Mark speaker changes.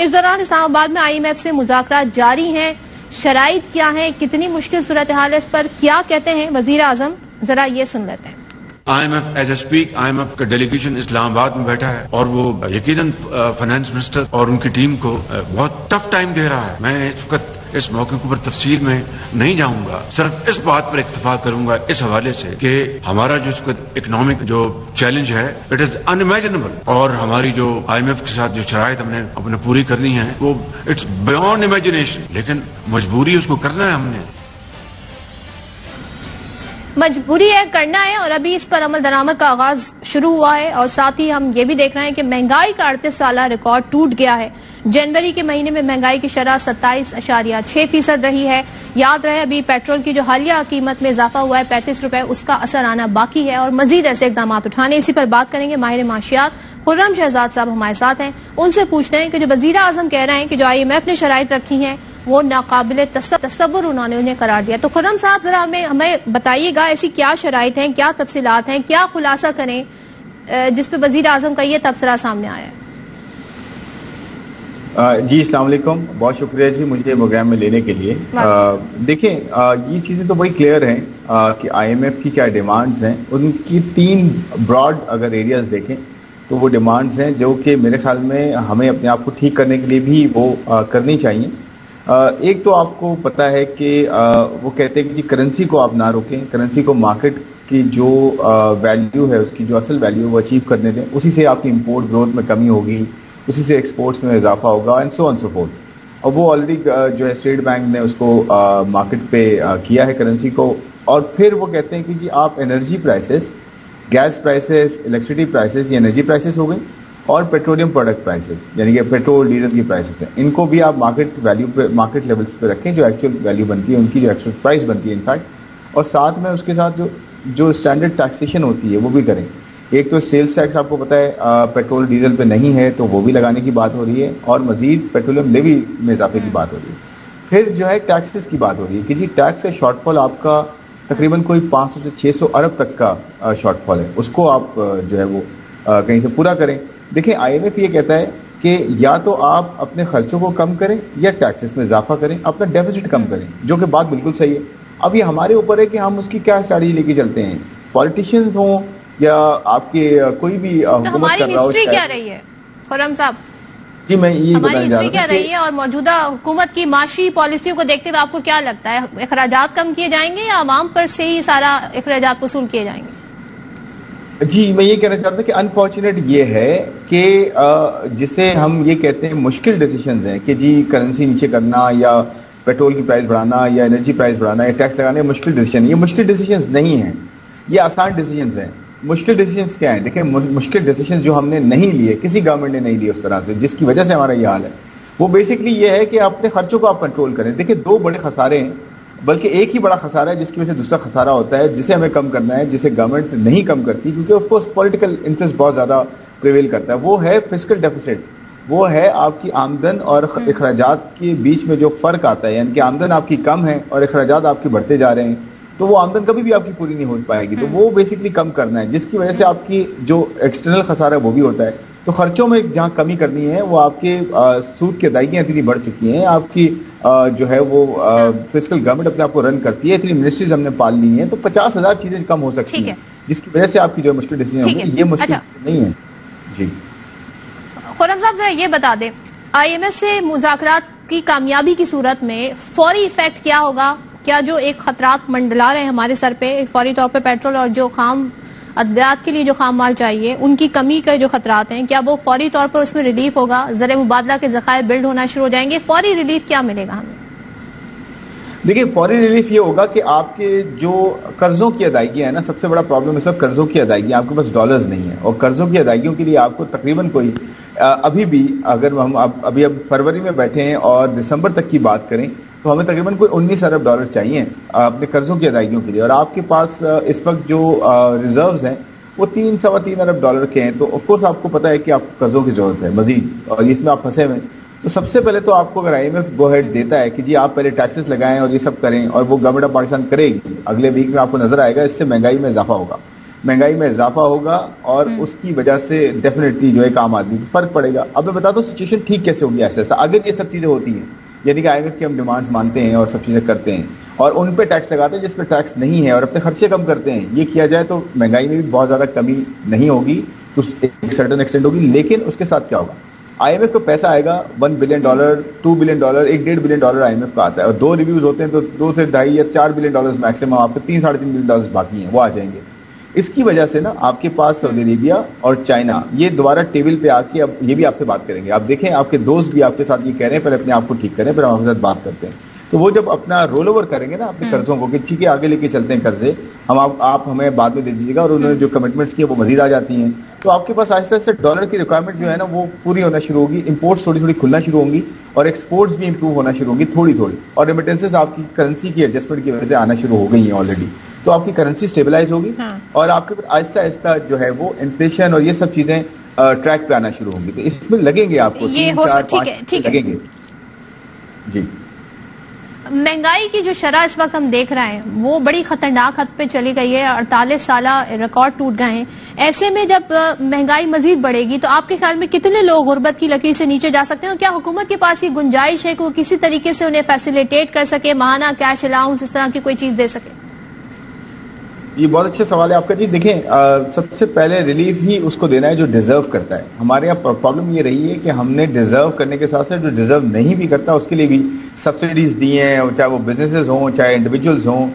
Speaker 1: اس دوران اسلام آباد میں IMF سے مذاکرات جاری ہیں، شرائط کیا ہیں، کتنی مشکل صورتحال ہے، اس پر کیا کہتے ہیں وزیر اعظم، ذرا یہ سن لیتے ہیں۔
Speaker 2: IMF as a speak IMF کا ڈیلیگیشن اسلام آباد میں بیٹھا ہے اور وہ یقیناً فائنانس منسٹر اور ان کی ٹیم کو بہت ٹف ٹائم دے رہا ہے۔ میں اس وقت اس موقع کے اوپر تفصیل میں نہیں جاؤں گا، صرف اس بات پر اکتفا کروں گا اس حوالے سے کہ ہمارا جو اس وقت اکنامک جو چیلنج ہے اٹ از ان امیجنیبل، اور ہماری جو IMF کے ساتھ جو شرائط ہم نے اپنے پوری کرنی ہے وہ اٹس بیونڈ امیجنیشن، لیکن مجبوری اس کو کرنا ہے، ہم نے
Speaker 1: مجبوری ہے، کرنا ہے، اور ابھی اس پر عمل درآمد کا آغاز شروع ہوا ہے، اور ساتھ ہی ہم یہ بھی دیکھ رہے ہیں کہ مہنگائی کا 38 سالہ ریکارڈ ٹوٹ گیا ہے۔ جنوری کے مہینے میں مہنگائی کی شرح 27.6% رہی ہے۔ یاد رہے ابھی پیٹرول کی جو حالیہ قیمت میں اضافہ ہوا ہے 35 روپے، اس کا اثر آنا باقی ہے اور مزید ایسے اقدامات اٹھانے۔ اسی پر بات کریں گے ماہر معاشیات خرم شہزاد صاحب ہمارے ساتھ ہیں، ان سے پوچھتے ہیں کہ جو وزیر اعظم کہہ رہے ہیں کہ جو IMF نے شرائط رکھی ہیں وہ ناقابل تصور انہوں نے انہیں قرار دیا، تو خرم صاحب ذرا ہمیں بتائیے گا ایسی کیا شرائط ہیں، کیا تفصیلات ہیں، کیا خلاصہ کریں جس پہ وزیر اعظم کا یہ تبصرہ سامنے آیا ہے۔
Speaker 3: جی السلام علیکم، بہت شکریہ جی مجھے پروگرام میں لینے کے لیے۔ دیکھیں یہ چیزیں تو بڑی کلیئر ہیں کہ IMF کی کیا ڈیمانڈز ہیں، ان کی 3 براڈ اگر ایریاز دیکھیں تو وہ ڈیمانڈز ہیں جو کہ میرے خیال میں ہمیں اپنے آپ کو ٹھیک کرنے کے لیے بھی وہ کرنی چاہیے۔ ایک تو آپ کو پتہ ہے کہ وہ کہتے ہیں کہ جی کرنسی کو آپ نہ روکیں، کرنسی کو مارکیٹ کی جو ویلیو ہے، اس کی جو اصل ویلیو ہے وہ اچیو کرنے دیں، اسی سے آپ کی امپورٹ گروتھ میں کمی ہوگی، اسی سے ایکسپورٹس میں اضافہ ہوگا and so on so forth. اور وہ آلریڈی جو ہے اسٹیٹ بینک نے اس کو مارکیٹ پہ کیا ہے کرنسی کو۔ اور پھر وہ کہتے ہیں کہ جی آپ energy prices, gas prices, electricity prices, یہ انرجی پرائسز ہو گئی، اور پیٹرولیم پروڈکٹ پرائسز یعنی کہ پیٹرول ڈیزل کی پرائسز ہیں، ان کو بھی آپ مارکیٹ ویلیو پہ، مارکیٹ لیولز پہ رکھیں، جو ایکچوئل ویلیو بنتی ہے ان کی، جو ایکچوئل پرائس بنتی ہے انفیکٹ، اور ساتھ میں اس کے ساتھ جو اسٹینڈرڈ ٹیکسیشن ہوتی ہے وہ بھی کریں۔ ایک تو سیلز ٹیکس آپ کو پتہ ہے پیٹرول ڈیزل پہ نہیں ہے تو وہ بھی لگانے کی بات ہو رہی ہے، اور مزید پیٹرولیم لیوی میں اضافے کی بات ہو رہی ہے۔ پھر جو ہے ٹیکسز کی بات ہو رہی ہے کہ جی ٹیکس کا شارٹ فال آپ کا تقریباً کوئی 500 سے 600 ارب تک کا شارٹ فال ہے، اس کو آپ جو ہے وہ کہیں سے پورا کریں۔ دیکھیں IMF یہ کہتا ہے کہ یا تو آپ اپنے خرچوں کو کم کریں یا ٹیکسز میں اضافہ کریں، اپنا ڈیفیسٹ کم کریں، جو کہ بات بالکل صحیح ہے۔ اب یہ ہمارے اوپر ہے کہ ہم اس کی کیا اسٹریٹجی لے کے چلتے ہیں، پالیٹیشینز ہوں یا آپ کے کوئی بھی حکومت کر رہا ہو۔
Speaker 1: ہماری ہسٹری کیا رہی ہے خرم صاحب؟
Speaker 3: جی میں یہ
Speaker 1: ہماری ہسٹری کیا رہی ہے اور موجودہ حکومت کی معاشی پالیسیوں کو دیکھتے ہوئے آپ کو کیا لگتا ہے، اخراجات کم کیے جائیں گے یا عوام پر سے ہی سارا اخراجات وصول کیے جائیں گے؟
Speaker 3: جی میں یہ کہنا چاہتا ہوں کہ انفارچونیٹ یہ ہے کہ جسے ہم یہ کہتے ہیں مشکل ڈیسیشنز ہیں کہ جی کرنسی نیچے کرنا یا پیٹرول کی پرائس بڑھانا یا انرجی پرائس بڑھانا یا ٹیکس لگانا، مشکل ڈیسیشن، یہ مشکل ڈیسیشنز نہیں ہیں، یہ آسان ڈیسیشنز ہیں۔ مشکل ڈیسیشنز کیا ہیں؟ دیکھیں مشکل ڈیسیشنز جو ہم نے نہیں لیے، کسی گورنمنٹ نے نہیں لیے اس طرح سے، جس کی وجہ سے ہمارا یہ حال ہے، وہ بیسکلی یہ ہے کہ اپنے خرچوں کو آپ کنٹرول کریں۔ دیکھیں 2 بڑے خسارے ہیں، بلکہ ایک ہی بڑا خسارہ ہے جس کی وجہ سے دوسرا خسارہ ہوتا ہے، جسے ہمیں کم کرنا ہے، جسے گورنمنٹ نہیں کم کرتی کیونکہ آف کورس پولیٹیکل انٹرسٹ بہت زیادہ پریویل کرتا ہے، وہ ہے فسکل ڈیفیسٹ، وہ ہے آپ کی آمدن اور اخراجات کے بیچ میں جو فرق آتا ہے، یعنی کہ آمدن آپ کی کم ہے اور اخراجات آپ کے بڑھتے جا رہے ہیں، تو وہ آمدن کبھی بھی آپ کی پوری نہیں ہو پائے گی، تو وہ بیسکلی کم کرنا ہے، جس کی وجہ سے آپ کی جو ایکسٹرنل خسارہ ہے وہ بھی ہوتا ہے۔ تو خرچوں میں جہاں کمی کرنی ہے وہ آپ کے سود کی ادائیگیاں اتنی بڑھ چکی ہیں، آپ کی جو ہے وہ فسکل گورنمنٹ اپنے آپ کو رن کرتی ہے، اتنی منسٹریز ہم نے پال لی ہیں، تو 50,000 چیزیں کم ہو سکتی ہیں، جس کی وجہ سے آپ کی جو مشکل ڈیسیجن ہوگی یہ مشکل نہیں ہے۔ جی
Speaker 1: خرم صاحب ذرا یہ بتا دیں IMF سے مذاکرات کی کامیابی کی صورت میں فوری ایفیکٹ کیا ہوگا؟ کیا جو ایک خطرات منڈلا رہے ہیں ہمارے سر پہ فوری طور پہ پیٹرول اور جو خام ادویات کے لیے جو خام مال چاہیے ان کی کمی کے جو خطرات ہیں، کیا وہ فوری طور پر اس میں ریلیف ہوگا؟ زر مبادلہ کے ذخائر بلڈ ہونا شروع ہو جائیں گے، فوری ریلیف کیا ملے گا ہمیں؟
Speaker 3: دیکھیں فوری ریلیف یہ ہوگا کہ آپ کے جو قرضوں کی ادائیگیاں ہیں نا، سب سے بڑا پرابلم اس وقت قرضوں کی ادائیگیاں، آپ کے پاس ڈالرز نہیں ہیں، اور قرضوں کی ادائیگیوں کے لیے آپ کو تقریباً کوئی ابھی بھی اگر ہم اب فروری میں بیٹھے ہیں اور دسمبر تک کی بات کریں تو ہمیں تقریباً کوئی 19 ارب ڈالر چاہیے اپنے قرضوں کی ادائیگیوں کے لیے، اور آپ کے پاس اس وقت جو ریزروز ہیں وہ 3-3.25 ارب ڈالر کے ہیں، تو آف کورس آپ کو پتہ ہے کہ آپ کو قرضوں کی ضرورت ہے مزید، اور اس میں آپ پھنسے ہوئے ہیں۔ تو سب سے پہلے تو آپ کو اگر IMF گو ہیڈ دیتا ہے کہ جی آپ پہلے ٹیکسز لگائیں اور یہ سب کریں، اور وہ گورنمنٹ آف پاکستان کرے گی، اگلے ویک میں آپ کو نظر آئے گا اس سے مہنگائی میں اضافہ ہوگا۔ مہنگائی میں اضافہ ہوگا اور اس کی وجہ سے ڈیفینیٹلی جو ہے عام آدمی کو فرق پڑے گا. اب میں بتاتا ہوں سچویشن ٹھیک کیسے ہوگی ایسا ایسا اگر یہ سب چیزیں ہوتی ہیں, یعنی کہ آئی ایم ایف کی ہم ڈیمانڈز مانتے ہیں اور سب چیزیں کرتے ہیں اور ان پہ ٹیکس لگاتے ہیں جس پہ ٹیکس نہیں ہے اور اپنے خرچے کم کرتے ہیں, یہ کیا جائے تو مہنگائی میں بھی بہت زیادہ کمی نہیں ہوگی, تو ایک سرٹن ایکسٹینٹ ہوگی. لیکن اس کے ساتھ کیا ہوگا, آئی ایم ایف کو پیسہ آئے گا $1 billion, $2 billion, $1.5 billion I M F کا آتا ہے, اور 2 ریویوز ہوتے ہیں تو 2 سے 2.5 یا $4 بلین میکسیمم, آپ کو $3-3.5 بلین باقی ہیں وہ آ جائیں گے. اس کی وجہ سے نا آپ کے پاس سعودی عربیہ اور چائنا یہ دوبارہ ٹیبل پہ آ کے اب یہ بھی آپ سے بات کریں گے. آپ دیکھیں آپ کے دوست بھی آپ کے ساتھ یہ کہہ رہے ہیں پہلے اپنے آپ کو ٹھیک کریں پھر ہم آپ کے ساتھ بات کرتے ہیں. تو وہ جب اپنا رول اوور کریں گے نا اپنے قرضوں کو کہ ٹھیک ہے آگے لے کے چلتے ہیں قرضے, ہم آپ ہمیں بعد میں دے دیجیے گا, اور انہوں نے جو کمٹمنٹس کی وہ مزید آ جاتی ہیں, تو آپ کے پاس آہستہ آہستہ ڈالر کی ریکوائرمنٹ جو ہے نا وہ پوری ہونا شروع ہوگی, امپورٹس تھوڑی تھوڑی کھلنا شروع ہوں گی اور ایکسپورٹس بھی امپروو ہونا شروع ہوں گی تھوڑی تھوڑی, اور ریمیٹنسز آپ کی کرنسی کی ایڈجسٹمنٹ کی وجہ سے آنا شروع ہو گئی ہیں آلریڈی, تو آپ کی کرنسی اسٹیبلائز ہوگی اور آپ کے آہستہ آہستہ جو ہے وہ انفلیشن اور یہ سب چیزیں ٹریک پہ آنا شروع ہوں گی. تو اس میں لگیں گے آپ کو 3-4-5 لگیں گے. جی
Speaker 1: مہنگائی کی جو شرح اس وقت ہم دیکھ رہے ہیں وہ بڑی خطرناک حد پہ چلی گئی ہے, 48 سالہ ریکارڈ ٹوٹ گئے ہیں. ایسے میں جب مہنگائی مزید بڑھے گی تو آپ کے خیال میں کتنے لوگ غربت کی لکیر سے نیچے جا سکتے ہیں, اور کیا حکومت کے پاس یہ گنجائش ہے کہ وہ کسی طریقے سے انہیں فیسیلیٹیٹ کر سکے, ماہانہ کیش الاؤنس اس طرح کی کوئی چیز دے سکے؟
Speaker 3: یہ بہت اچھا سوال ہے آپ کا جی. دیکھیں سب سے پہلے ریلیف ہی اس کو دینا ہے جو ڈیزرو کرتا ہے. ہمارے یہاں پرابلم یہ رہی ہے کہ ہم نے ڈیزرو کرنے کے ساتھ ساتھ جو ڈیزرو نہیں بھی کرتا اس کے لیے بھی سبسڈیز دی ہیں, چاہے وہ بزنسز ہوں چاہے انڈیویجولز ہوں.